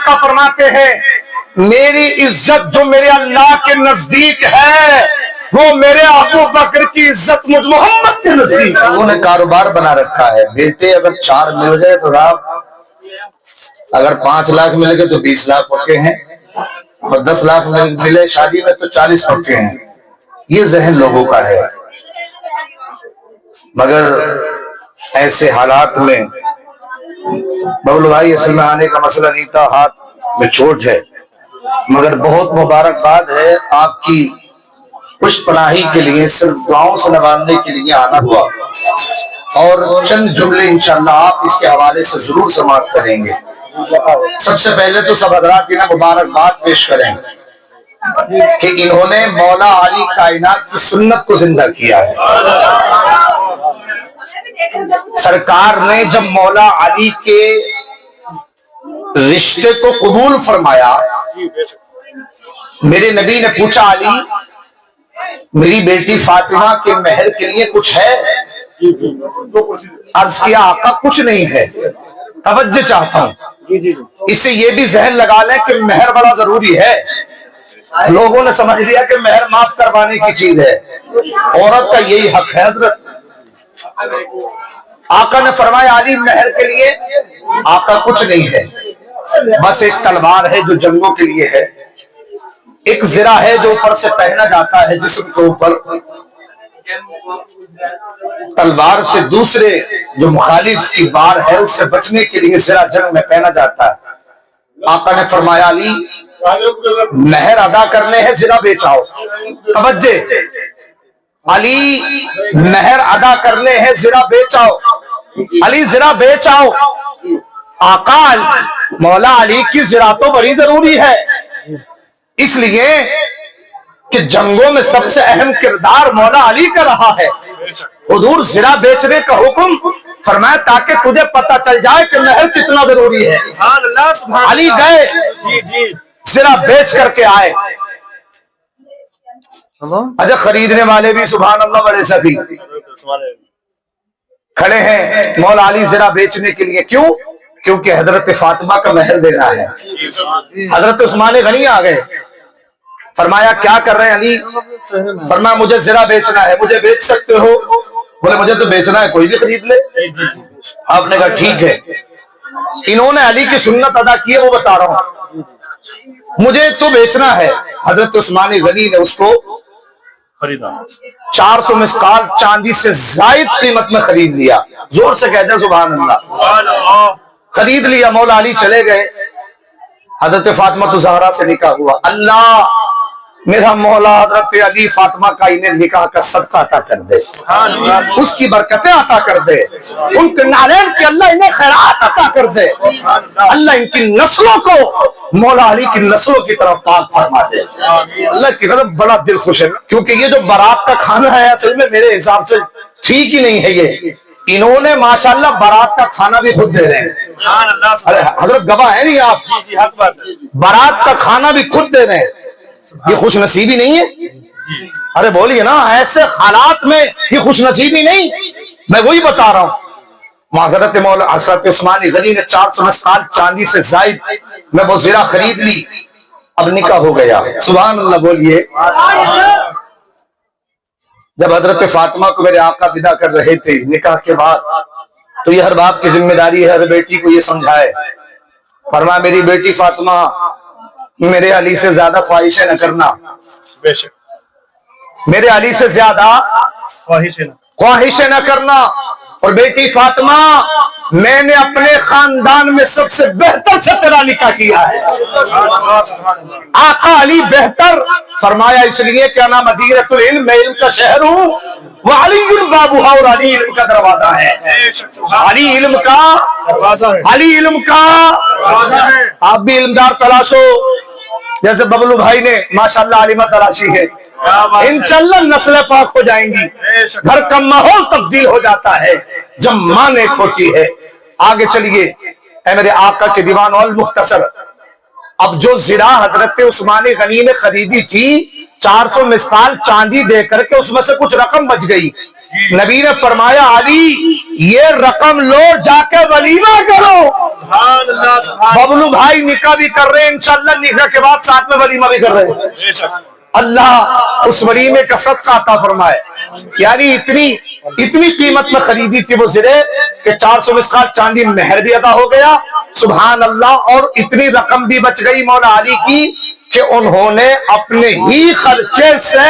آقا فرماتے ہیں میری عزت جو میرے اللہ کے نزدیک ہے وہ میرے ابو بکر کی عزت مجھ محمد کے نزدیک ہے۔ انہوں نے کاروبار بنا رکھا ہے، بیٹے اگر 4 مل گئے تو اگر 5 لاکھ مل گئے تو 20 لاکھ پکے ہیں، اور 10 لاکھ ملے شادی میں تو 40 پکے ہیں۔ یہ ذہن لوگوں کا ہے، مگر ایسے حالات میں ببلو بھائی اصل میں آنے کا مسئلہ نہیں تھا، ہاتھ میں چوٹ ہے، مگر بہت مبارکباد ہے آپ کی پشت پناہی کے لیے، صرف دعاؤں سے نوازنے کے لیے آنا ہوا، اور چند جملے انشاءاللہ آپ اس کے حوالے سے ضرور سماعت کریں گے۔ سب سے پہلے تو سب حضرات انہیں مبارکباد پیش کریں کہ انہوں نے مولا علی کائنات کی سنت کو زندہ کیا ہے۔ سرکار نے جب مولا علی کے رشتے کو قبول فرمایا، میرے نبی نے پوچھا علی میری بیٹی فاطمہ کے مہر کے لیے کچھ ہے؟ عرض کیا آقا کچھ نہیں ہے، توجہ چاہتا ہوں۔ اس سے یہ بھی ذہن لگا لیں کہ مہر بڑا ضروری ہے، لوگوں نے سمجھ لیا کہ مہر معاف کروانے کی چیز ہے، عورت کا یہی حق ہے حضرت۔ آقا نے فرمایا علی مہر کے لیے؟ آقا کچھ نہیں ہے، بس ایک تلوار ہے جو جنگوں کے لیے ہے، ایک زرہ ہے جو اوپر سے پہنا جاتا ہے جسم کے اوپر، تلوار سے دوسرے جو مخالف کی وار ہے اس سے بچنے کے لیے زرہ جنگ میں پہنا جاتا ہے۔ آقا نے فرمایا علی مہر ادا کرنے ہیں زرہ بیچاؤ، توجہ، علی مہر ادا کرنے ہیں زرہ بیچاؤ، علی زرہ بیچاؤ۔ آقا مولا علی کی زرہ تو بڑی ضروری ہے، اس لیے کہ جنگوں میں سب سے اہم کردار مولا علی کا رہا ہے۔ حضور زرہ بیچنے کا حکم فرمایا تاکہ تجھے پتہ چل جائے کہ مہر کتنا ضروری ہے۔ علی گئے زرہ بیچ کر کے آئے، اچھا خریدنے والے بھی سبحان اللہ بڑے سخی کھڑے ہیں مولا علی زرہ بیچنے کے لیے، کیوں؟ کیونکہ حضرت فاطمہ کا مہر دینا ہے۔ حضرت عثمان غنی آ گئے، فرمایا کیا کر رہے ہیں علی؟ فرمایا مجھے زرہ بیچنا ہے، مجھے بیچ سکتے ہو؟ بولے مجھے تو بیچنا ہے، کوئی بھی خرید لے۔ آپ نے کہا ٹھیک ہے۔ انہوں نے علی کی سنت ادا کی ہے وہ بتا رہا ہوں، مجھے تو بیچنا ہے۔ حضرت عثمان غنی نے اس کو خریدا، 400 مسقال چاندی سے زائد قیمت میں خرید لیا، زور سے کہتے ہیں سبحان اللہ، خرید لیا۔ مولا علی چلے گئے، حضرت فاطمہ الزہرا سے نکاح ہوا۔ اللہ میرا مولا حضرت علی فاطمہ کا انہیں نکاح کا صدقہ عطا کر دے، اس کی برکتیں عطا کر دے، ان کے نالین کے اللہ انہیں خیرات عطا کر دے، اللہ ان کی نسلوں کو مولا علی کی نسلوں کی طرف پاک فرما دے۔ اللہ کی طرف بڑا دل خوش ہے، کیونکہ یہ جو بارات کا کھانا ہے اصل میں میرے حساب سے ٹھیک ہی نہیں ہے۔ یہ انہوں نے ماشاءاللہ بارات کا کھانا بھی خود دے رہے ہیں، حضرت گواہ ہے نہیں آپ، بارات کا کھانا بھی خود دے رہے ہیں، یہ خوش نصیبی نہیں ہے؟ ارے بولیے نا، ایسے حالات میں یہ خوش نصیبی نہیں؟ میں وہی بتا رہا ہوں۔ حضرت مولا حضرت عثمان غنی نے 400 مسقال چاندی سے زائد میں وہ زرہ خرید لی، اب نکاح ہو گیا، سبحان اللہ بولیے۔ جب حضرت فاطمہ کو میرے آقا ودا کر رہے تھے نکاح کے بعد، تو یہ ہر باپ کی ذمہ داری ہے ہر بیٹی کو یہ سمجھائے، فرمایا میری بیٹی فاطمہ میرے علی سے زیادہ خواہشیں نہ کرنا، میرے علی سے زیادہ خواہشیں نہ کرنا، اور بیٹی فاطمہ میں نے اپنے خاندان میں سب سے بہتر سے تیرا نکاح کیا ہے۔ آقا علی بہتر فرمایا اس لیے کہ انا مدینۃ العلم، میں علم کا شہر ہوں، وعلی بابوہا، اور علی علم کا دروازہ ہے، علی علم کا علی علم کا۔ آپ بھی علمدار تلاشو، جیسے ببلو بھائی نے ماشاءاللہ عالمہ تلاشی ہے، انشاءاللہ نسلیں پاک ہو جائیں گی، گھر کا ماحول تبدیل ہو جاتا ہے جب ماں نیک ہوتی ہے۔ آگے چلیے اے میرے آقا کے دیوان المختصر، اب جو زرہ حضرت عثمان غنی نے خریدی تھی 400 مسقال چاندی دے کر کے، اس میں سے کچھ رقم بچ گئی، نبی نے فرمایا علی یہ رقم لو جا کے ولیمہ کرو. ببلو بھائی نکاح بھی کر رہے ہیں انشاءاللہ, نکاح کے بعد ساتھ میں ولیمہ بھی کر رہے ہیں. اللہ اس ولیمے کا صدقہ عطا فرمائے. یعنی اتنی قیمت میں خریدی تھی وہ زرے کہ 400 مسقال چاندی مہر بھی ادا ہو گیا, سبحان اللہ, اور اتنی رقم بھی بچ گئی مولا علی کی کہ انہوں نے اپنے ہی خرچے سے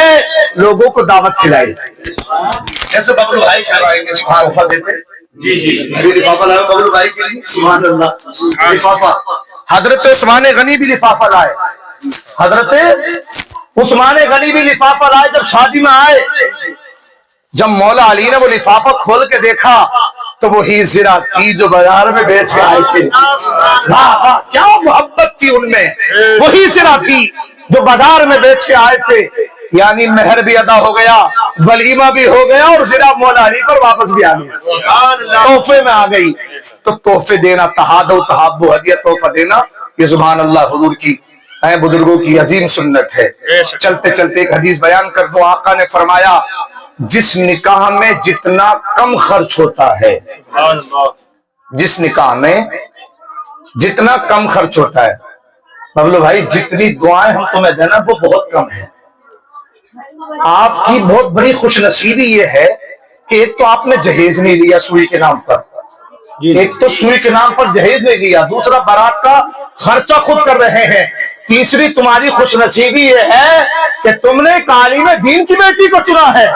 لوگوں کو دعوت کھلائی. ایسے ببلو بھائی کھلائیں گے سبحان اللہ دیتے. جی لفافہ لائے ببلو بھائی کے لیے, سبحان اللہ. لفافہ حضرت عثمان غنی بھی لفافہ لائے, حضرت عثمان غنی بھی لفافہ لائے. جب شادی میں آئے, جب مولا علی نے وہ لفافہ کھول کے دیکھا تو وہی زرہ تھی جو بازار میں بیچ کے آئے تھے. کیا محبت تھی ان میں, وہی زرہ تھی جو بازار میں بیچ کے آئے تھے. یعنی مہر بھی ادا ہو گیا, ولیمہ بھی ہو گیا, اور زرہ مولا علی پر واپس بھی آ گیا, تحفے میں آ گئی. تو تحفے دینا, تہادو تحابو, ہدیہ تحفہ دینا, یہ سبحان اللہ حضور کی بزرگوں کی عظیم سنت ہے. چلتے چلتے ایک حدیث بیان کر دو. آقا نے فرمایا جس نکاح میں جتنا کم خرچ ہوتا ہے, جس نکاح میں جتنا کم خرچ ہوتا ہے, ببلو بھائی جتنی دعائیں ہم تمہیں دینا وہ بہت کم ہے. آپ کی بہت بڑی خوش نصیبی یہ ہے کہ ایک تو آپ نے جہیز نہیں لیا سوئی کے نام پر, ایک تو سوئی کے نام پر جہیز نہیں لیا, دوسرا بارات کا خرچہ خود کر رہے ہیں, تیسری تمہاری خوش نصیبی یہ ہے کہ تم نے ایک عالم دین کی بیٹی کو چنا ہے,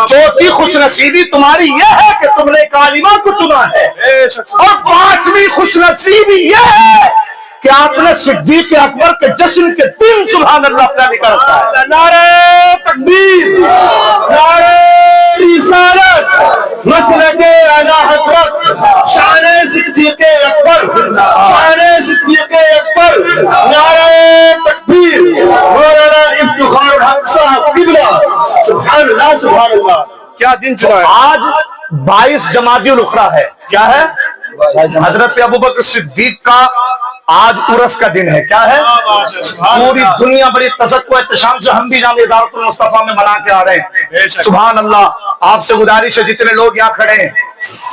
چوتھی خوش نصیبی تمہاری یہ ہے کہ تم نے ایک عالمہ کو چنا ہے, اور پانچویں خوش نصیبی یہ ہے کہ آپ نے صدیق اکبر کے جشن کے دن سبحان اللہ اپنا نکال رکھا ہے. نعرہ تکبیر, نعرہ رسالت, مسلک اعلی حضرت, شان صدیق اکبر, شان صدیق اکبر, نعرہ تکبیر, مولانا افتخار الحق صاحب قبلہ, سبحان اللہ سبحان اللہ. کیا دن چلا ہے آج, 22 جمادی الاخری ہے. کیا ہے؟ حضرت ابوبکر صدیق کا آج عرس کا دن ہے. کیا ہے؟ پوری دنیا بڑی تذکر احتشام سے ہم بھی جامع دعوت المصطفیٰ میں منا کے آ رہے ہیں. سبحان اللہ. آپ سے گزارش ہے جتنے لوگ یہاں کھڑے ہیں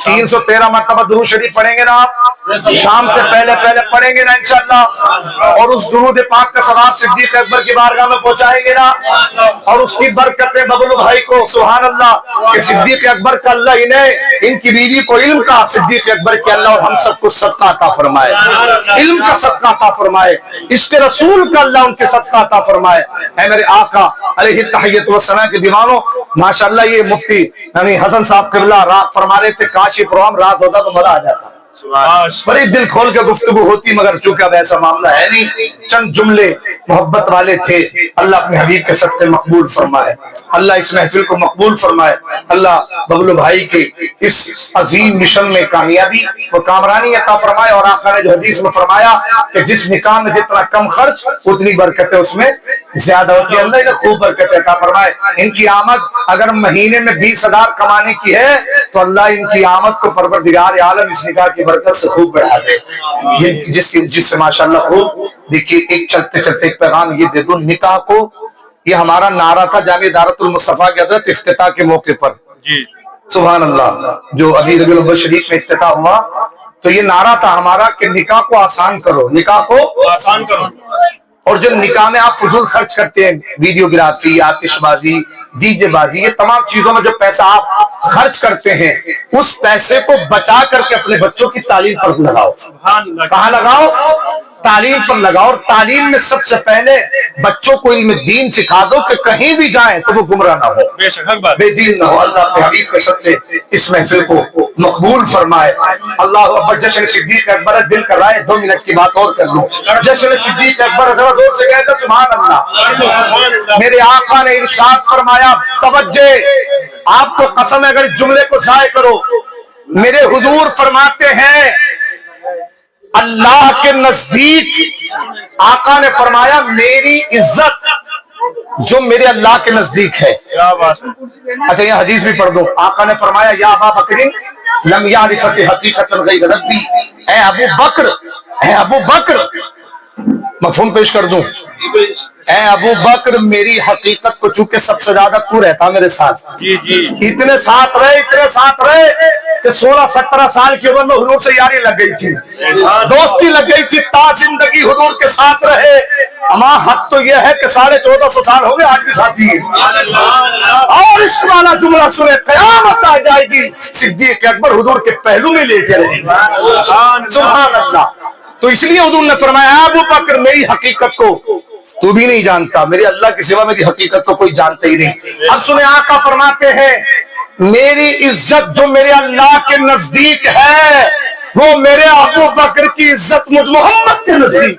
313 مرتبہ درود شریف پڑھیں گے نا آپ, شام سے پہلے پڑھیں گے نا انشاءاللہ, اور اس درود پاک کا ثواب صدیق اکبر کی بارگاہ میں پہنچائیں گے نا, اور اس کی برکتیں ببلو بھائی کو سبحان اللہ کہ صدیق اکبر کا اللہ انہیں ان کی بیوی کو علم کا, صدیق اکبر کے اللہ اور ہم سب کو صدقہ عطا فرمائے, علم کا صدقہ عطا فرمائے, عشق رسول کا اللہ ان کے صدقہ عطا فرمائے. اے میرے آقا علیہ التحیۃ والثناء کے دیوانوں, ماشاءاللہ یہ مفتی یعنی حسن صاحب قبلہ رات فرما رہے تھے کاش یہ پروگرام رات ہوتا تو مزہ آ جاتا. بڑی دل کھول کے گفتگو ہوتی, مگر چونکہ اب ایسا معاملہ ہے نہیں, چند جملے محبت والے تھے. اللہ اپنے حبیب کے صدقے مقبول فرمائے, اللہ اس محفل کو مقبول فرمائے, اللہ ببلو بھائی کے اس عظیم مشن میں کامیابی و کامرانی عطا فرمائے. اور آقا نے جو حدیث میں فرمایا کہ جس نکاح میں جتنا کم خرچ اتنی برکتیں اس میں زیادہ ہوتی ہے, اللہ انہیں خوب برکتیں عطا فرمائے. ان کی آمد اگر مہینے میں 20,000 کمانے کی ہے تو اللہ ان کی آمد کو پروردگار عالم اس نکاح کی برکت سے خوب بڑھا دے, جس سے ماشاءاللہ خوب. دیکھیے ایک چلتے چلتے ایک پیغام یہ دے دوں, نکاح کو یہ ہمارا نعرہ تھا جامع دعوت المصطفیٰ کے حضرت افتتاح کے موقع پر, سبحان اللہ, جو ابھی ربیع الاول شریف میں افتتاح ہوا تو یہ نعرہ تھا ہمارا کہ نکاح کو آسان کرو, نکاح کو آسان کرو. اور جو نکاح میں آپ فضول خرچ کرتے ہیں, ویڈیوگرافی, آتش بازی, ڈی جے بازی, یہ تمام چیزوں میں جو پیسہ آپ خرچ کرتے ہیں اس پیسے کو بچا کر کے اپنے بچوں کی تعلیم پر لگاؤ. کہاں لگاؤ؟ تعلیم پر لگاؤ. اور تعلیم میں سب سے پہلے بچوں کو علم دین سکھا دو کہ کہیں بھی جائیں تو وہ گمراہ نہ ہو, بے دین نہ ہو. اللہ اپنے حبیب کے صدقے اس محفل کو مقبول فرمائے. اللہ اکبر. جشن صدیق اکبر, دل کر رہا ہے 2 منٹ کی بات اور کر لوں. جشن صدیق اکبر ذرا زور سے کہتے سبحان اللہ. میرے آقا نے ارشاد فرمایا, توجہ, آپ کو قسم ہے اگر اس جملے کو ضائع کرو, میرے حضور فرماتے ہیں اللہ کے نزدیک آقا نے فرمایا میری عزت جو میرے اللہ کے نزدیک ہے. اچھا یہ حدیث بھی پڑھ دو. آقا نے فرمایا یا ابا بکر لم یعرفت حقیقت غیر ربی, اے ابو بکر, اے ابو بکر, مفہوم پیش کر دوں, اے ابو بکر میری حقیقت کو چونکہ سب سے زیادہ تو رہتا میرے ساتھ، اتنے ساتھ رہے کہ 16-17 سال کی عمر میں حضور سے یاری لگ گئی تھی، دوستی لگ گئی تھی، تا زندگی حضور کے ساتھ رہے۔ اما حق تو یہ ہے کہ 1450 سال ہو گئے آج بھی ساتھی ہیں۔ اور اس والا جملہ سنے، قیامت آ جائے گی صدیق اکبر حضور کے پہلو میں لیٹے رہے گا۔ سبحان اللہ۔ تو اس لیے حضور نے فرمایا ابو بکر میری حقیقت کو تو بھی نہیں جانتا، میرے اللہ کے سوا میری حقیقت کو کوئی جانتا ہی نہیں۔ اب سنیں آقا فرماتے ہیں میری عزت جو میرے اللہ کے نزدیک ہے وہ میرے ابو بکر کی عزت مجھ محمد کے نزدیک